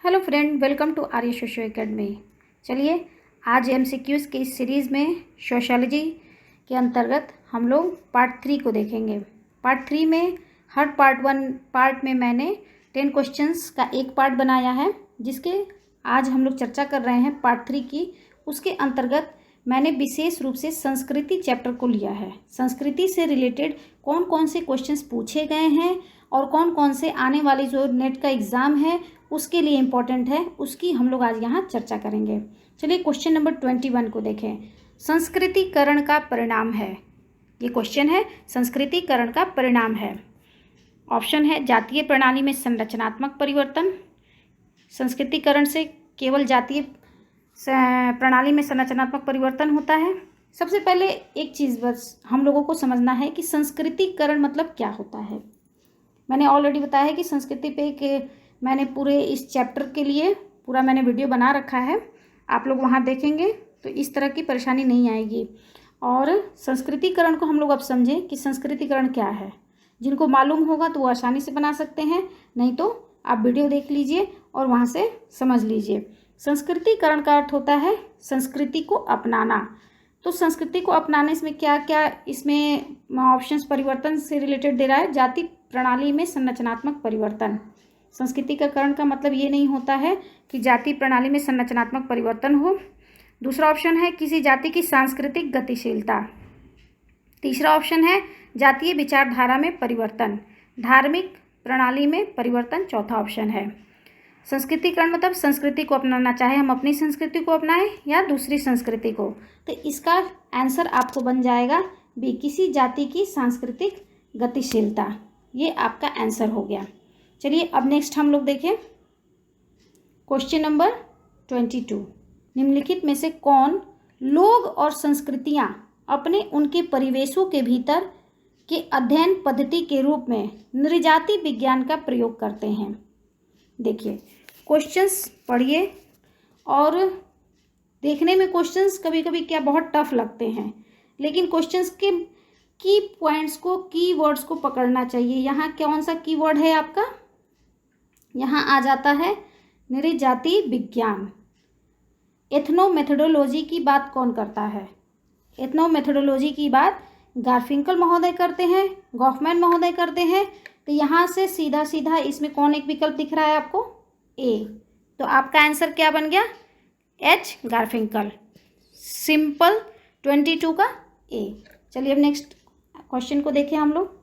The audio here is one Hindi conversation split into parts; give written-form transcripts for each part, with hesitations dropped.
Hello friend, welcome to Arya socio academy. चलिए आज एमसीक्यूज़ की इस सीरीज़ में सोशियोलॉजी के अंतर्गत हम लोग पार्ट 3 को देखेंगे। पार्ट 3 में हर पार्ट में मैंने 10 क्वेश्चंस का एक पार्ट बनाया है, जिसके आज हम लोग चर्चा कर रहे हैं पार्ट 3 की। उसके अंतर्गत मैंने विशेष रूप से संस्कृति चैप्टर को लिया है। संस्कृति से रिलेटेड कौन कौन से क्वेश्चंस पूछे गए हैं और कौन कौन से आने वाले जो नेट का एग्ज़ाम है उसके लिए इम्पोर्टेंट है, उसकी हम लोग आज यहाँ चर्चा करेंगे। चलिए क्वेश्चन नंबर 21 को देखें। संस्कृतिकरण का परिणाम है, ये क्वेश्चन है, संस्कृतिकरण का परिणाम है। ऑप्शन है जातीय प्रणाली में संरचनात्मक परिवर्तन। संस्कृतिकरण से केवल जातीय प्रणाली में संरचनात्मक परिवर्तन होता है। सबसे पहले एक चीज़ बस हम लोगों को समझना है कि संस्कृतिकरण मतलब क्या होता है। मैंने ऑलरेडी बताया है कि संस्कृति पे मैंने पूरे इस चैप्टर के लिए पूरा मैंने वीडियो बना रखा है, आप लोग वहाँ देखेंगे तो इस तरह की परेशानी नहीं आएगी। और संस्कृतिकरण को हम लोग अब समझें कि संस्कृतिकरण क्या है। जिनको मालूम होगा तो वो आसानी से बना सकते हैं, नहीं तो आप वीडियो देख लीजिए और वहाँ से समझ लीजिए। संस्कृतिकरण का अर्थ होता है संस्कृति को अपनाना। तो संस्कृति को अपनाने इसमें क्या क्या इसमें ऑप्शंस परिवर्तन से रिलेटेड दे रहा है। जाति प्रणाली में संरचनात्मक परिवर्तन। संस्कृतिकरण का मतलब ये नहीं होता है कि जाति प्रणाली में संरचनात्मक परिवर्तन हो। दूसरा ऑप्शन है किसी जाति की सांस्कृतिक गतिशीलता। तीसरा ऑप्शन है जातीय विचारधारा में परिवर्तन। धार्मिक प्रणाली में परिवर्तन चौथा ऑप्शन है। संस्कृतिकरण मतलब संस्कृति को अपनाना, चाहे हम अपनी संस्कृति को अपनाएं या दूसरी संस्कृति को। तो इसका आंसर आपको बन जाएगा बी, किसी जाति की सांस्कृतिक गतिशीलता। ये आपका आंसर हो गया। चलिए अब नेक्स्ट हम लोग देखें क्वेश्चन नंबर 22। निम्नलिखित में से कौन लोग और संस्कृतियां अपने उनके परिवेशों के भीतर के अध्ययन पद्धति के रूप में नृजाति विज्ञान का प्रयोग करते हैं। देखिए क्वेश्चंस पढ़िए, और देखने में क्वेश्चंस कभी कभी क्या बहुत टफ लगते हैं, लेकिन क्वेश्चंस के की पॉइंट्स को, की वर्ड्स को पकड़ना चाहिए। यहाँ कौन सा की वर्ड है आपका, यहाँ आ जाता है नृजाति विज्ञान। एथनोमेथोडोलॉजी की बात कौन करता है? एथनोमेथोडोलॉजी की बात गारफिंकल महोदय करते हैं, गॉफमैन महोदय करते हैं। तो यहाँ से सीधा सीधा इसमें कौन एक विकल्प दिख रहा है आपको? ए। तो आपका आंसर क्या बन गया? एच गारफिंकल। सिंपल 22 का ए। चलिए अब नेक्स्ट क्वेश्चन को देखें हम लोग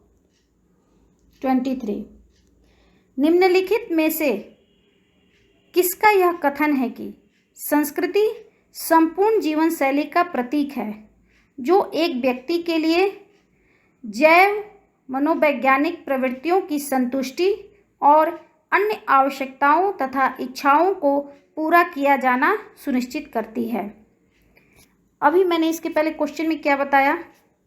23। निम्नलिखित में से किसका यह कथन है कि संस्कृति संपूर्ण जीवन शैली का प्रतीक है जो एक व्यक्ति के लिए जैव मनोवैज्ञानिक प्रवृत्तियों की संतुष्टि और अन्य आवश्यकताओं तथा इच्छाओं को पूरा किया जाना सुनिश्चित करती है? अभी मैंने इसके पहले क्वेश्चन में क्या बताया?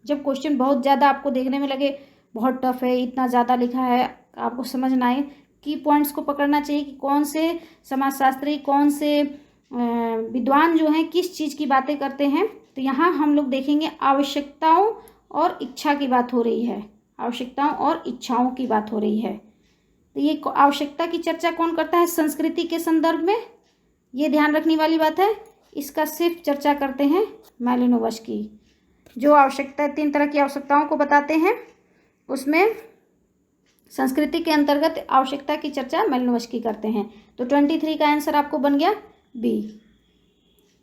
जब क्वेश्चन बहुत ज़्यादा आपको देखने में लगे बहुत टफ है, इतना ज़्यादा लिखा है, आपको समझना है की पॉइंट्स को पकड़ना चाहिए कि कौन से समाजशास्त्री, कौन से विद्वान जो हैं किस चीज़ की बातें करते हैं। तो यहाँ हम लोग देखेंगे आवश्यकताओं और इच्छा की बात हो रही है, आवश्यकताओं और इच्छाओं की बात हो रही है। तो ये आवश्यकता की चर्चा कौन करता है संस्कृति के संदर्भ में, ये ध्यान रखने वाली बात है। इसका सिर्फ चर्चा करते हैं मैलिनोवस्की, जो आवश्यकता 3 तरह की आवश्यकताओं को बताते हैं, उसमें संस्कृति के अंतर्गत आवश्यकता की चर्चा मैलिनोवस्की करते हैं। तो 23 का आंसर आपको बन गया बी।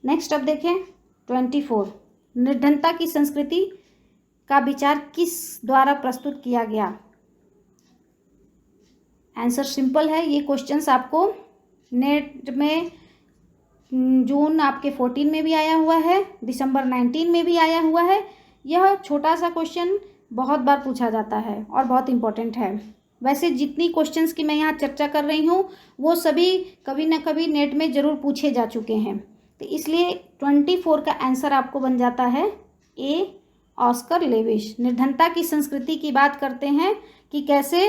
नेक्स्ट अब देखें 24। निर्धनता की संस्कृति का विचार किस द्वारा प्रस्तुत किया गया? आंसर सिंपल है। ये क्वेश्चंस आपको नेट में जून आपके 14 में भी आया हुआ है, दिसंबर 19 में भी आया हुआ है। यह छोटा सा क्वेश्चन बहुत बार पूछा जाता है और बहुत इंपॉर्टेंट है। वैसे जितनी क्वेश्चंस की मैं यहाँ चर्चा कर रही हूँ वो सभी कभी ना कभी नेट में ज़रूर पूछे जा चुके हैं। तो इसलिए 24 का आंसर आपको बन जाता है ए, ऑस्कर लेविश। निर्धनता की संस्कृति की बात करते हैं कि कैसे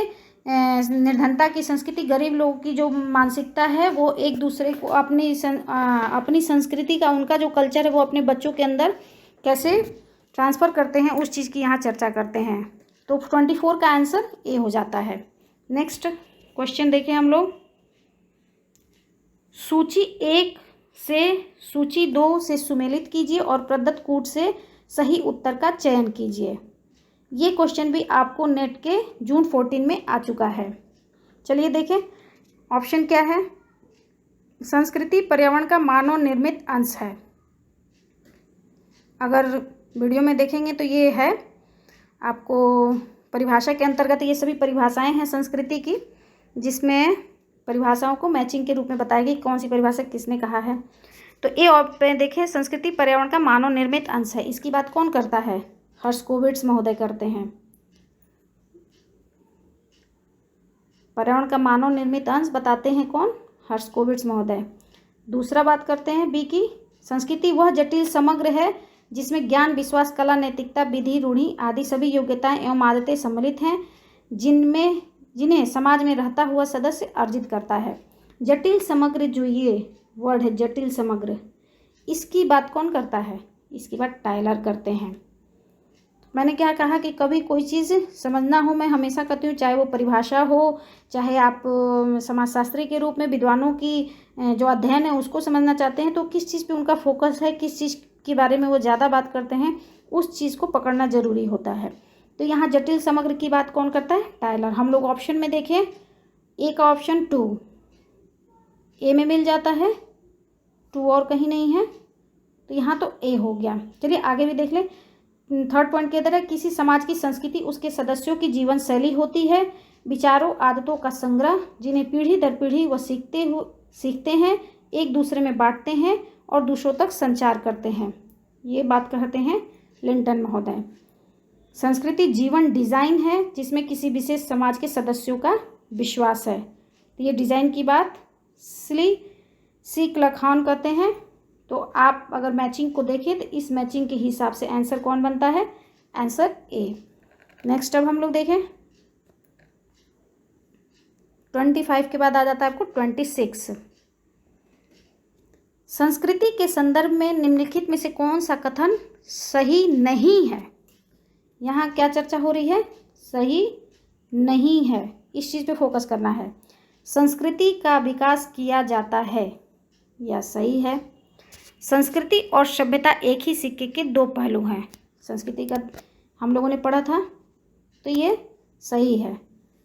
निर्धनता की संस्कृति, गरीब लोगों की जो मानसिकता है वो एक दूसरे को अपनी संस्कृति का, उनका जो कल्चर है वो अपने बच्चों के अंदर कैसे ट्रांसफ़र करते हैं, उस चीज़ की यहाँ चर्चा करते हैं। तो 24 का आंसर ए हो जाता है। नेक्स्ट क्वेश्चन देखें हम लोग सूची 1 से सूची 2 से सुमेलित कीजिए और प्रदत्त कूट से सही उत्तर का चयन कीजिए। ये क्वेश्चन भी आपको नेट के जून 14 में आ चुका है। चलिए देखें ऑप्शन क्या है। संस्कृति पर्यावरण का मानव निर्मित अंश है। अगर वीडियो में देखेंगे तो ये है, आपको परिभाषा के अंतर्गत ये सभी परिभाषाएं हैं संस्कृति की, जिसमें परिभाषाओं को मैचिंग के रूप में बताएगी कौन सी परिभाषा किसने कहा है। तो ए ऑप्शन देखें, संस्कृति पर्यावरण का मानव निर्मित अंश है। इसकी बात कौन करता है? हर्षकोविट्स महोदय करते हैं। पर्यावरण का मानव निर्मित अंश बताते हैं कौन? हर्षकोविट्स महोदय। दूसरा बात करते हैं बी की, संस्कृति वह जटिल समग्र है जिसमें ज्ञान, विश्वास, कला, नैतिकता, विधि, रूढ़ि आदि सभी योग्यताएं एवं आदतें सम्मिलित हैं, जिन्हें समाज में रहता हुआ सदस्य अर्जित करता है। जटिल समग्र जो ये वर्ड है, जटिल समग्र, इसकी बात कौन करता है? इसकी बात टायलर करते हैं। मैंने क्या कहा कि कभी कोई चीज़ समझना हो, मैं हमेशा कहती हूँ, चाहे वो परिभाषा हो, चाहे आप समाजशास्त्री के रूप में विद्वानों की जो अध्ययन है उसको समझना चाहते हैं, तो किस चीज़ पे उनका फोकस है, किस चीज़ के बारे में वो ज़्यादा बात करते हैं, उस चीज़ को पकड़ना ज़रूरी होता है। तो यहाँ जटिल समग्र की बात कौन करता है? टायलर। हम लोग ऑप्शन में देखें, ए का ऑप्शन 2 ए में मिल जाता है, 2 और कहीं नहीं है, तो यहाँ तो ए हो गया। चलिए आगे भी देख लें। थर्ड पॉइंट के अंदर है, किसी समाज की संस्कृति उसके सदस्यों की जीवन शैली होती है, विचारों आदतों का संग्रह, जिन्हें पीढ़ी दर पीढ़ी वह सीखते हैं, एक दूसरे में बांटते हैं और दूसरों तक संचार करते हैं। ये बात कहते हैं लिंटन महोदय। संस्कृति जीवन डिज़ाइन है जिसमें किसी विशेष समाज के सदस्यों का विश्वास है। तो ये डिज़ाइन की बात सी क्लखान कहते हैं। तो आप अगर मैचिंग को देखें तो इस मैचिंग के हिसाब से आंसर कौन बनता है? Answer A. नेक्स्ट अब हम लोग देखें, 25 के बाद आ जाता है आपको 26। संस्कृति के संदर्भ में निम्नलिखित में से कौन सा कथन सही नहीं है? यहाँ क्या चर्चा हो रही है? सही नहीं है, इस चीज़ पे फोकस करना है। संस्कृति का विकास किया जाता है, यह सही है। संस्कृति और सभ्यता एक ही सिक्के के दो पहलू हैं। संस्कृति का हम लोगों ने पढ़ा था, तो ये सही है।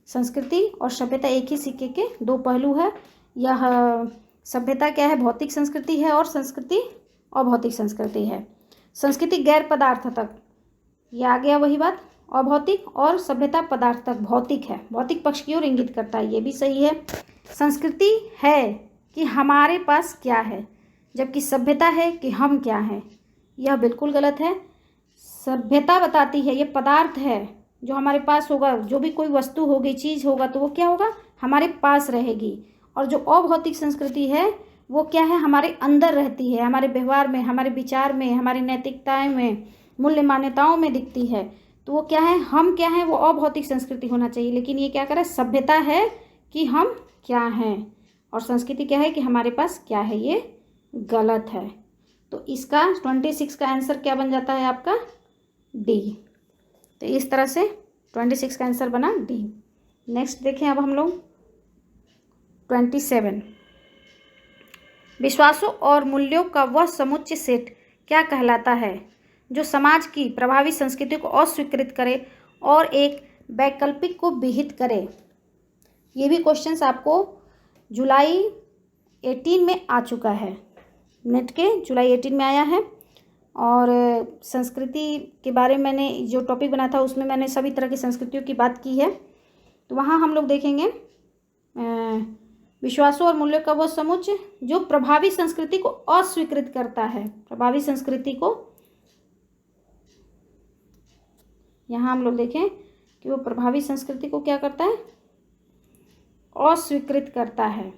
संस्कृति और सभ्यता एक ही सिक्के के दो पहलू है। यह सभ्यता क्या है? भौतिक संस्कृति है, और संस्कृति अभौतिक संस्कृति है। संस्कृति गैर पदार्थक, ये आ गया वही बात, अभौतिक, और सभ्यता पदार्थक भौतिक है, भौतिक पक्ष की ओर इंगित करता है, ये भी सही है। संस्कृति है कि हमारे पास क्या है, जबकि सभ्यता है कि हम क्या हैं, यह बिल्कुल गलत है। सभ्यता बताती है ये पदार्थ है जो हमारे पास होगा, जो भी कोई वस्तु होगी, चीज़ होगा, तो वो क्या होगा? हमारे पास रहेगी। और जो अभौतिक संस्कृति है वो क्या है? हमारे अंदर रहती है, हमारे व्यवहार में, हमारे विचार में, हमारी नैतिकताएं में, मूल्य मान्यताओं में दिखती है। तो वो क्या है? हम क्या हैं? वो अभौतिक संस्कृति होना चाहिए। लेकिन ये क्या करे? सभ्यता है कि हम क्या हैं, और संस्कृति क्या है कि हमारे पास क्या है, ये गलत है। तो इसका 26 का आंसर क्या बन जाता है आपका? डी। तो इस तरह से 26 का आंसर बना डी। नेक्स्ट देखें अब हम लोग 27। विश्वासों और मूल्यों का वह समुच्चय सेट क्या कहलाता है जो समाज की प्रभावी संस्कृति को अस्वीकृत करे और एक वैकल्पिक को विहित करे? ये भी क्वेश्चंस आपको जुलाई 18 में आ चुका है, नेट के जुलाई 18 में आया है। और संस्कृति के बारे में मैंने जो टॉपिक बनाया था उसमें मैंने सभी तरह की संस्कृतियों की बात की है। तो वहाँ हम लोग देखेंगे विश्वासों और मूल्यों का वह समुच्चय जो प्रभावी संस्कृति को अस्वीकृत करता है। प्रभावी संस्कृति को यहाँ हम लोग देखें कि वो प्रभावी संस्कृति को क्या करता है? अस्वीकृत करता है,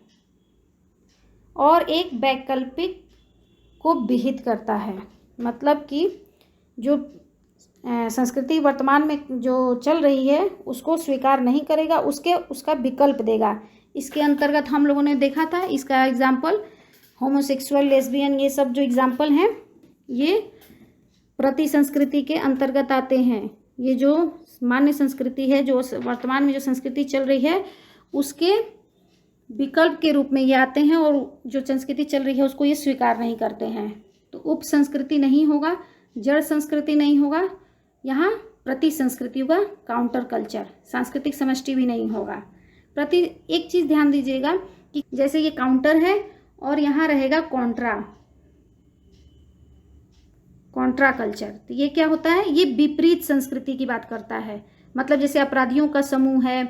और एक वैकल्पिक को विहित करता है। मतलब कि जो संस्कृति वर्तमान में जो चल रही है उसको स्वीकार नहीं करेगा, उसका विकल्प देगा। इसके अंतर्गत हम लोगों ने देखा था, इसका एग्जाम्पल होमोसेक्सुअल, लेस्बियन, ये सब जो एग्जाम्पल हैं ये प्रति संस्कृति के अंतर्गत आते हैं। ये जो मान्य संस्कृति है, जो वर्तमान में जो संस्कृति चल रही है, उसके विकल्प के रूप में ये आते हैं और जो संस्कृति चल रही है उसको ये स्वीकार नहीं करते हैं। तो उप संस्कृति नहीं होगा, जड़ संस्कृति नहीं होगा, यहाँ प्रति संस्कृति होगा, काउंटर कल्चर, सांस्कृतिक समष्टि भी नहीं होगा। प्रति एक चीज़ ध्यान दीजिएगा कि जैसे ये काउंटर है और यहाँ रहेगा कॉन्ट्रा कल्चर, तो ये क्या होता है, ये विपरीत संस्कृति की बात करता है। मतलब जैसे अपराधियों का समूह है,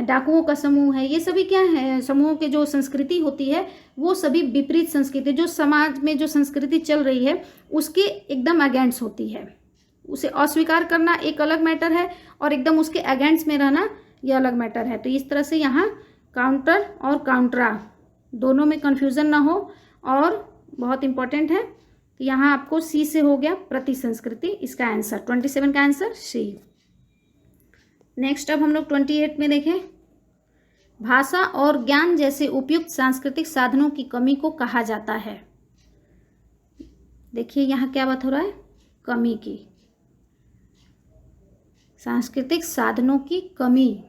डाकुओं का समूह है, ये सभी क्या है, समूहों के जो संस्कृति होती है वो सभी विपरीत संस्कृति, जो समाज में जो संस्कृति चल रही है उसके एकदम अगेंस्ट होती है। उसे अस्वीकार करना एक अलग मैटर है और एकदम उसके अगेंस्ट में रहना यह अलग मैटर है। तो इस तरह से यहाँ काउंटर और काउंट्रा दोनों में कन्फ्यूज़न ना हो, और बहुत इंपॉर्टेंट है। तो यहाँ आपको सी से हो गया प्रति संस्कृति, इसका आंसर 27 का आंसर सी। नेक्स्ट अब हम लोग 28 में देखें, भाषा और ज्ञान जैसे उपयुक्त सांस्कृतिक साधनों की कमी को कहा जाता है। देखिए यहाँ क्या बात हो रहा है, कमी की, सांस्कृतिक साधनों की कमी।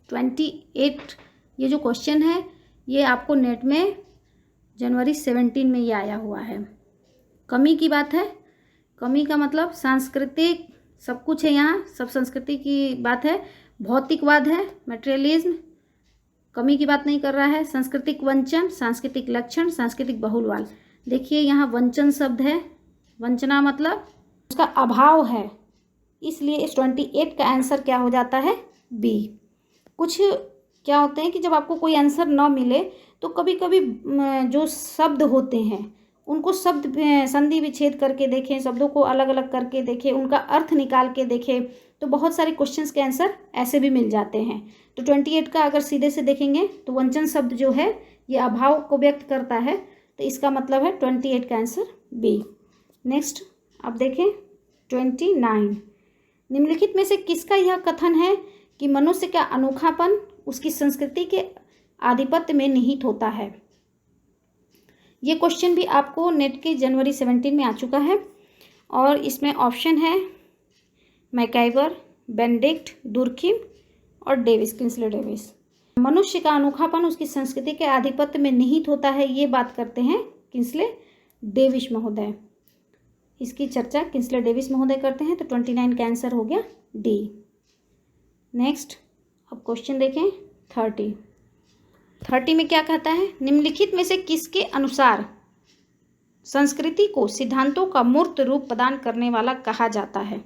28 ये जो क्वेश्चन है ये आपको नेट में जनवरी 17 में ये आया हुआ है। कमी की बात है, कमी का मतलब सांस्कृतिक सब कुछ है, यहाँ सब संस्कृति की बात है, भौतिकवाद है, मटेरियलिज्म, कमी की बात नहीं कर रहा है। सांस्कृतिक वंचन, सांस्कृतिक लक्षण, सांस्कृतिक बहुलवाद। देखिए यहाँ वंचन शब्द है, वंचना मतलब उसका अभाव है, इसलिए इस 28 का आंसर क्या हो जाता है, बी। कुछ क्या होते हैं कि जब आपको कोई आंसर ना मिले तो कभी कभी जो शब्द होते हैं उनको शब्द संधि विच्छेद करके देखें, शब्दों को अलग अलग करके देखें, उनका अर्थ निकाल के देखें, तो बहुत सारे क्वेश्चंस के आंसर ऐसे भी मिल जाते हैं। तो 28 का अगर सीधे से देखेंगे तो वंचन शब्द जो है ये अभाव को व्यक्त करता है, तो इसका मतलब है 28 का आंसर बी। नेक्स्ट अब देखें 29, निम्नलिखित में से किसका यह कथन है कि मनुष्य का अनोखापन उसकी संस्कृति के आधिपत्य में निहित होता है। ये क्वेश्चन भी आपको नेट के जनवरी 17 में आ चुका है और इसमें ऑप्शन है मैकाइवर, बेनेडिक्ट, दुर्खिम और डेविस, किंसले डेविस। मनुष्य का अनोखापन उसकी संस्कृति के आधिपत्य में निहित होता है, ये बात करते हैं किंसले डेविस महोदय। इसकी चर्चा किंसले डेविस महोदय करते हैं। तो 29 का आंसर हो गया डी। नेक्स्ट अब क्वेश्चन देखें 30 में क्या कहता है, निम्नलिखित में से किसके अनुसार संस्कृति को सिद्धांतों का मूर्त रूप प्रदान करने वाला कहा जाता है,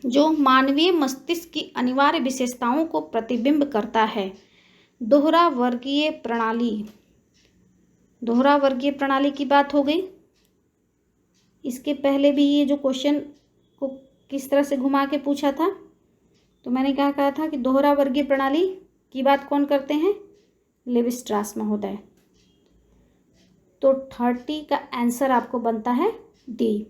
जो मानवीय मस्तिष्क की अनिवार्य विशेषताओं को प्रतिबिंब करता है। दोहरा वर्गीय प्रणाली, दोहरा वर्गीय प्रणाली की बात हो गई। इसके पहले भी ये जो क्वेश्चन को किस तरह से घुमा के पूछा था, तो मैंने क्या कहा था कि दोहरा वर्गीय प्रणाली की बात कौन करते हैं, लेविस्ट्रास महोदय। तो 30 का आंसर आपको बनता है डी।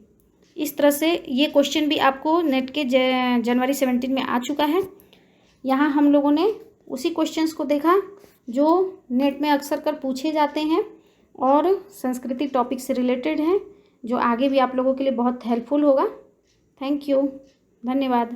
इस तरह से ये क्वेश्चन भी आपको नेट के जनवरी 17 में आ चुका है। यहाँ हम लोगों ने उसी क्वेश्चंस को देखा जो नेट में अक्सर कर पूछे जाते हैं और संस्कृति टॉपिक से रिलेटेड हैं, जो आगे भी आप लोगों के लिए बहुत हेल्पफुल होगा। थैंक यू, धन्यवाद।